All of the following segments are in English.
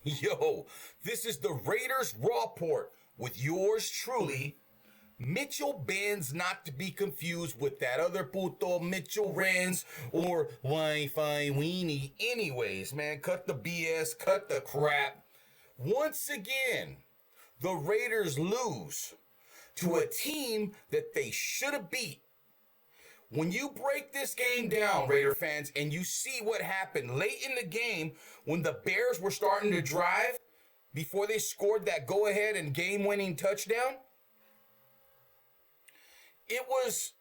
Yo, this is the Raiders Rawport with yours truly, Mitchell Benz, not to be confused with that other puto Mitchell Renz or Wi-Fi Weenie. Anyways, man, cut the BS, cut the crap. Once again, the Raiders lose to a team that they should have beat. When you break this game down, Raider fans, and you see what happened late in the game when the Bears were starting to drive before they scored that go-ahead and game-winning touchdown, it was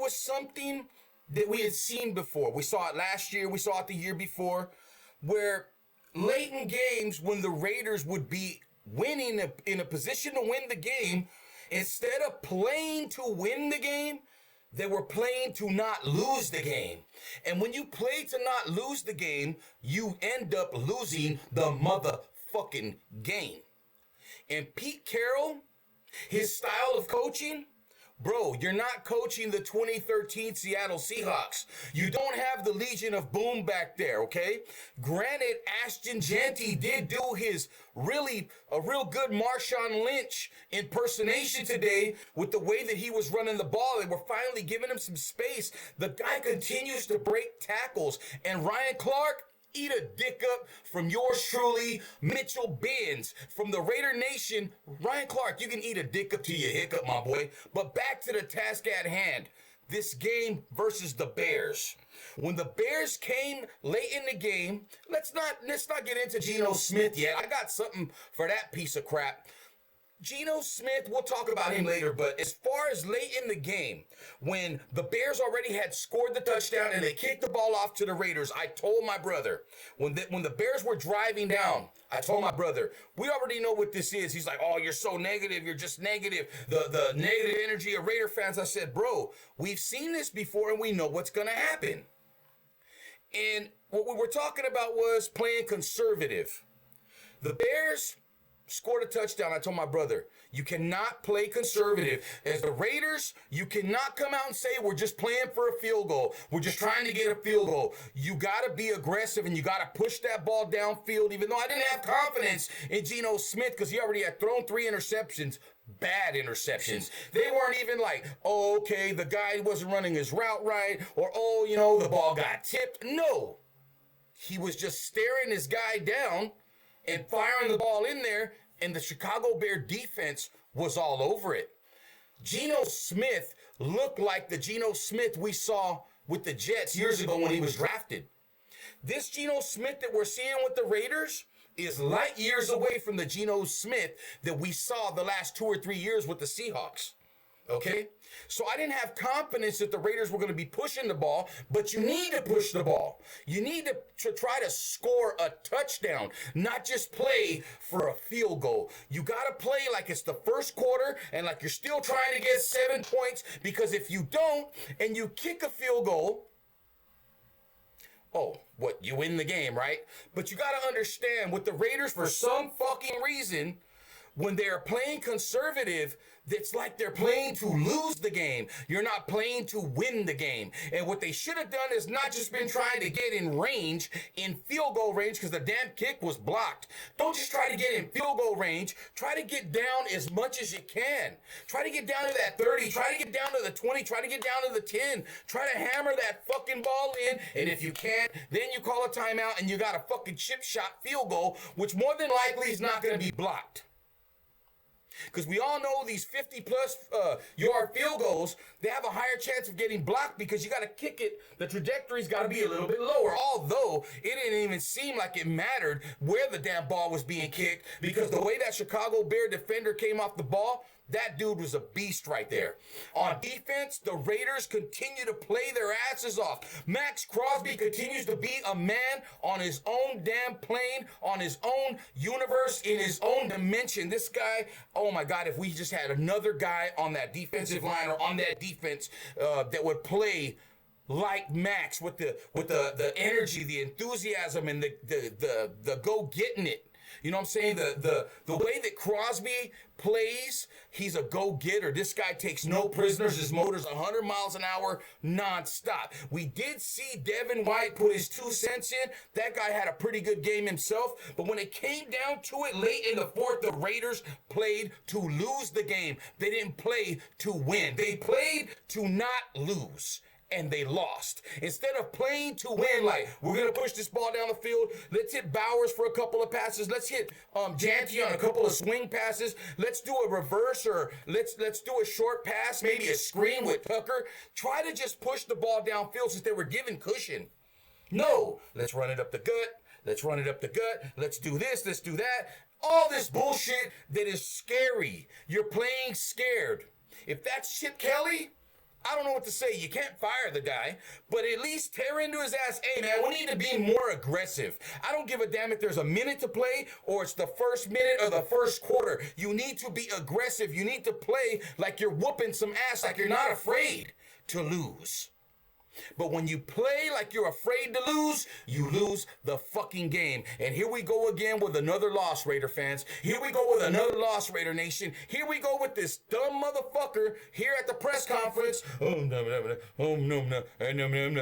something that we had seen before. We saw it last year, we saw it the year before, where late in games when the Raiders would be winning in a position to win the game, instead of playing to win the game, they were playing to not lose the game. And when you play to not lose the game, you end up losing the motherfucking game. And Pete Carroll, his style of coaching, bro, you're not coaching the 2013 Seattle Seahawks. You don't have the Legion of Boom back there, okay? Granted, Ashton Jeanty did do his a real good Marshawn Lynch impersonation today with the way that he was running the ball. They were finally giving him some space. The guy continues to break tackles. And Ryan Clark, eat a dick up from yours truly, Mitchell Benz. From the Raider Nation, Ryan Clark, you can eat a dick up to your hiccup, my boy. But back to the task at hand. This game versus the Bears. When the Bears came late in the game, let's not get into Geno Smith yet. I got something for that piece of crap. Geno Smith, we'll talk about him later, but as far as late in the game, when the Bears already had scored the touchdown and they kicked the ball off to the Raiders, I told my brother, when the Bears were driving down, I told my brother, we already know what this is. He's like, oh, you're so negative. You're just negative. The negative energy of Raider fans. I said, bro, we've seen this before and we know what's going to happen. And what we were talking about was playing conservative. The Bears scored a touchdown. I told my brother, you cannot play conservative. As the Raiders, you cannot come out and say we're just playing for a field goal. We're just trying to get a field goal. You got to be aggressive and you got to push that ball downfield, even though I didn't have confidence in Geno Smith because he already had thrown 3 interceptions. Bad interceptions. They weren't even like, oh, okay, the guy wasn't running his route right, or, oh, the ball got tipped. No. He was just staring this guy down and firing the ball in there, and the Chicago Bear defense was all over it. Geno Smith looked like the Geno Smith we saw with the Jets years ago when he was drafted. This Geno Smith that we're seeing with the Raiders is light years away from the Geno Smith that we saw the last 2 or 3 years with the Seahawks. Okay? So I didn't have confidence that the Raiders were going to be pushing the ball, but you need to push the ball. You need to try to score a touchdown, not just play for a field goal. You got to play like it's the first quarter and like you're still trying to get 7 points, because if you don't and you kick a field goal, oh, what, you win the game, right? But you got to understand, with the Raiders, for some fucking reason, when they're playing conservative, it's like they're playing to lose the game. You're not playing to win the game. And what they should have done is not just been trying to get in range, in field goal range, because the damn kick was blocked. Don't just try to get in field goal range. Try to get down as much as you can. Try to get down to that 30. Try to get down to the 20. Try to get down to the 10. Try to hammer that fucking ball in. And if you can't, then you call a timeout and you got a fucking chip shot field goal, which more than likely is not going to be blocked. Because we all know these 50-plus yard field goals, they have a higher chance of getting blocked because you got to kick it. The trajectory's got to be a little bit lower. Although it didn't even seem like it mattered where the damn ball was being kicked, because the way that Chicago Bear defender came off the ball, that dude was a beast right there. On defense, the Raiders continue to play their asses off. Max Crosby continues to be a man on his own damn plane, on his own universe, in his own dimension. This guy, oh my God, if we just had another guy on that defensive line or on that defense that would play like Max with the energy, the enthusiasm, and the go getting it. You know what I'm saying? The way that Crosby plays, he's a go-getter. This guy takes no prisoners. His motor's 100 miles an hour nonstop. We did see Devin White put his 2 cents in. That guy had a pretty good game himself. But when it came down to it late in the fourth, the Raiders played to lose the game. They didn't play to win. They played to not lose. And they lost. Instead of playing to win, like, we're going to push this ball down the field. Let's hit Bowers for a couple of passes. Let's hit Janty on a couple of swing passes. Let's do a reverse, or let's do a short pass, maybe a screen with Tucker. Try to just push the ball downfield since they were given cushion. No, let's run it up the gut. Let's run it up the gut. Let's do this. Let's do that. All this bullshit that is scary. You're playing scared. If that's Chip Kelly, I don't know what to say. You can't fire the guy, but at least tear into his ass. Hey, man, we need to be more aggressive. I don't give a damn if there's a minute to play or it's the first minute or the first quarter. You need to be aggressive. You need to play like you're whooping some ass, like you're not afraid to lose. But when you play like you're afraid to lose, you lose the fucking game. And here we go again with another loss, Raider fans. Here we go with another loss, Raider Nation. Here we go with this dumb motherfucker here at the press conference.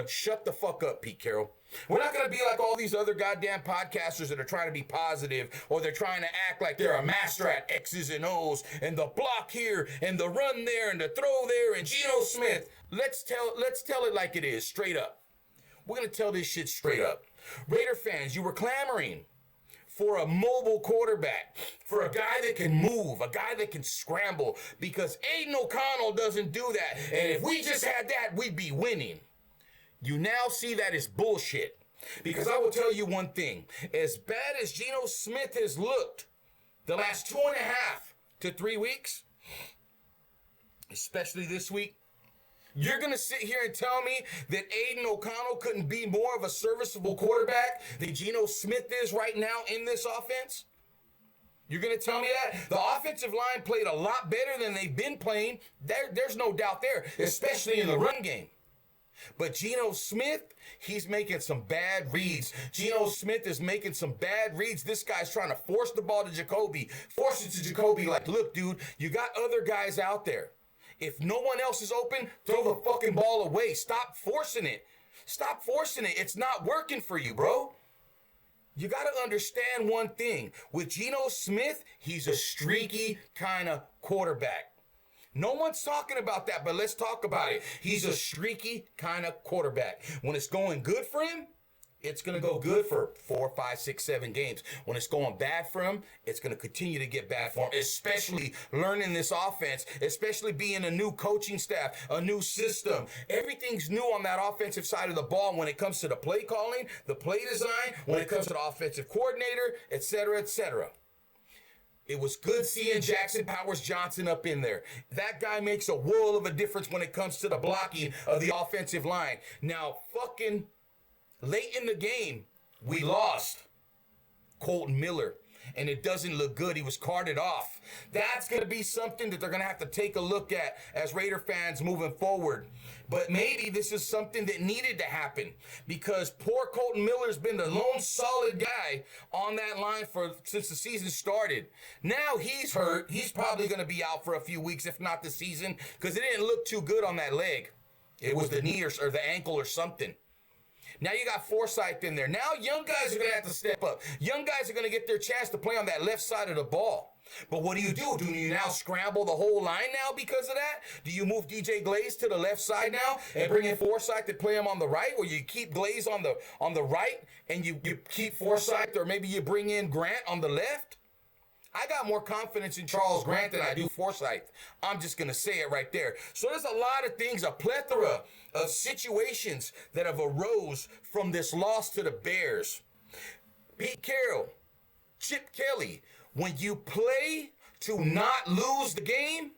Shut the fuck up, Pete Carroll. We're not going to be like all these other goddamn podcasters that are trying to be positive, or they're trying to act like they're a master at X's and O's and the block here and the run there and the throw there and Geno Smith. Let's tell it like it is, straight up. We're going to tell this shit straight up. Raider fans, you were clamoring for a mobile quarterback, for a guy that can move, a guy that can scramble, because Aiden O'Connell doesn't do that. And if we just had that, we'd be winning. You now see that as bullshit. Because I will tell you one thing. As bad as Geno Smith has looked the last 2.5 to 3 weeks, especially this week, you're going to sit here and tell me that Aiden O'Connell couldn't be more of a serviceable quarterback than Geno Smith is right now in this offense? You're going to tell me that? The offensive line played a lot better than they've been playing. There's no doubt there, especially in the run game. But Geno Smith, he's making some bad reads. Geno Smith is making some bad reads. This guy's trying to force the ball to Jacoby. Force it to Jacoby like, look, dude, you got other guys out there. If no one else is open, throw the fucking ball away. Stop forcing it. Stop forcing it. It's not working for you, bro. You got to understand one thing. With Geno Smith, he's a streaky kind of quarterback. No one's talking about that, but let's talk about it. He's a streaky kind of quarterback. When it's going good for him, it's going to go good for 4, 5, 6, 7 games. When it's going bad for him, it's going to continue to get bad for him, especially learning this offense, especially being a new coaching staff, a new system. Everything's new on that offensive side of the ball when it comes to the play calling, the play design, when it comes to the offensive coordinator, et cetera, et cetera. It was good seeing Jackson Powers Johnson up in there. That guy makes a world of a difference when it comes to the blocking of the offensive line. Now, fucking late in the game, we lost Colton Miller, and it doesn't look good. He was carted off. That's going to be something that they're going to have to take a look at as Raider fans moving forward. But maybe this is something that needed to happen, because poor Colton Miller's been the lone solid guy on that line since the season started. Now he's hurt. He's probably going to be out for a few weeks, if not the season, because it didn't look too good on that leg. It was the knee or the ankle or something. Now you got Forsythe in there. Now young guys are going to have to step up. Young guys are going to get their chance to play on that left side of the ball. But what do? Do you now scramble the whole line now because of that? Do you move DJ Glaze to the left side now and bring in Forsythe to play him on the right? Or you keep Glaze on the right and you keep Forsythe, or maybe you bring in Grant on the left? I got more confidence in Charles Grant than I do Forsythe. I'm just going to say it right there. So there's a lot of things, a plethora of situations that have arose from this loss to the Bears. Pete Carroll, Chip Kelly, when you play to not lose the game,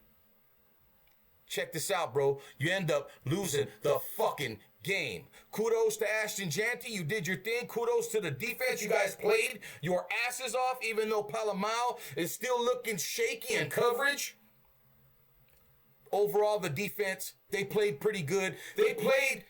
check this out, bro. You end up losing the fucking game. Kudos to Ashton Janty. You did your thing. Kudos to the defense. You guys played your asses off, even though Palomar is still looking shaky in coverage. Overall, the defense, they played pretty good. They played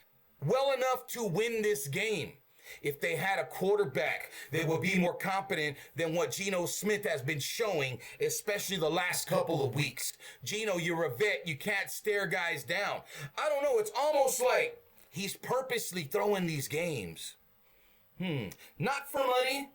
well enough to win this game. if they had a quarterback that would be more competent than what Geno Smith has been showing, especially the last couple of weeks. Geno, you're a vet. You can't stare guys down. I don't know. It's almost like he's purposely throwing these games. Not for money.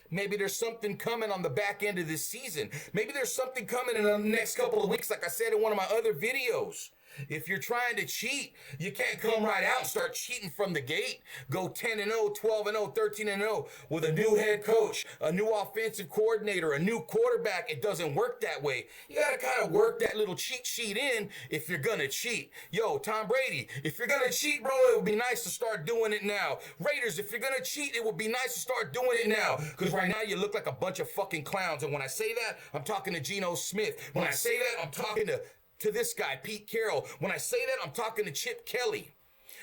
Maybe there's something coming on the back end of this season. Maybe there's something coming in the next couple of weeks, like I said in one of my other videos. If you're trying to cheat, you can't come right out and start cheating from the gate. Go 10-0, 12-0, 13-0 with a new head coach, a new offensive coordinator, a new quarterback. It doesn't work that way. You got to kind of work that little cheat sheet in if you're going to cheat. Yo, Tom Brady, if you're going to cheat, bro, it would be nice to start doing it now. Raiders, if you're going to cheat, it would be nice to start doing it now. Because right now you look like a bunch of fucking clowns. And when I say that, I'm talking to Geno Smith. When I say that, I'm talking to this guy, Pete Carroll. When I say that, I'm talking to Chip Kelly.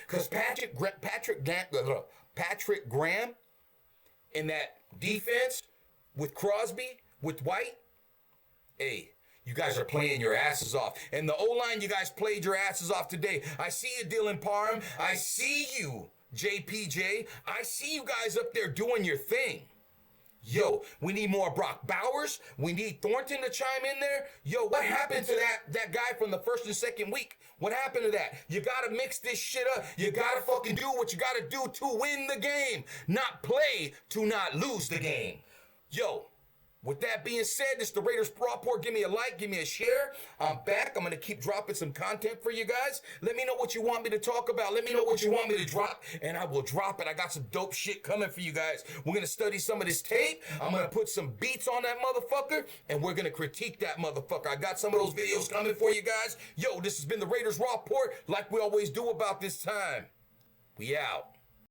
Because Patrick Graham in that defense with Crosby, with White, hey, you guys are playing your asses off. And the O-line, you guys played your asses off today. I see you, Dylan Parham. I see you, JPJ. I see you guys up there doing your thing. Yo, we need more Brock Bowers. We need Thornton to chime in there. Yo, what happened to that guy from the first and second week? What happened to that? You got to mix this shit up. You got to fucking do what you got to do to win the game, not play to not lose the game. Yo, with that being said, this is the Raiders Raw Report. Give me a like, give me a share. I'm back. I'm going to keep dropping some content for you guys. Let me know what you want me to talk about. Let me know what you want me to drop, and I will drop it. I got some dope shit coming for you guys. We're going to study some of this tape. I'm going to put some beats on that motherfucker, and we're going to critique that motherfucker. I got some of those videos coming for you guys. Yo, this has been the Raiders Raw Report, like we always do about this time. We out.